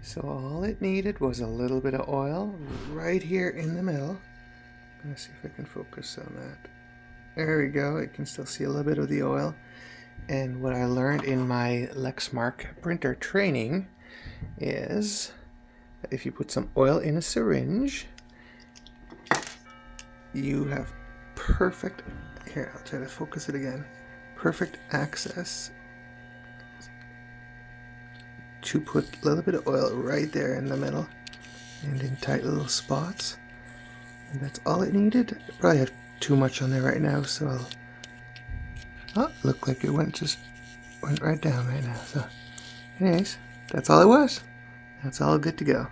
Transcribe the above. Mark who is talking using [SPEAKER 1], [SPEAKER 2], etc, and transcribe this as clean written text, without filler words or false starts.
[SPEAKER 1] So all it needed was a little bit of oil right here in the middle. I'm gonna see if I can focus on that. There we go. You can still see a little bit of the oil. And what I learned in my Lexmark printer training is that if you put some oil in a syringe, you have perfect, here I'll try to focus it again, perfect access to put a little bit of oil right there in the middle and in tight little spots. And that's all it needed. I probably have too much on there right now, so I'll, oh, look like it went right down right now. So anyways, that's all it was. That's all good to go.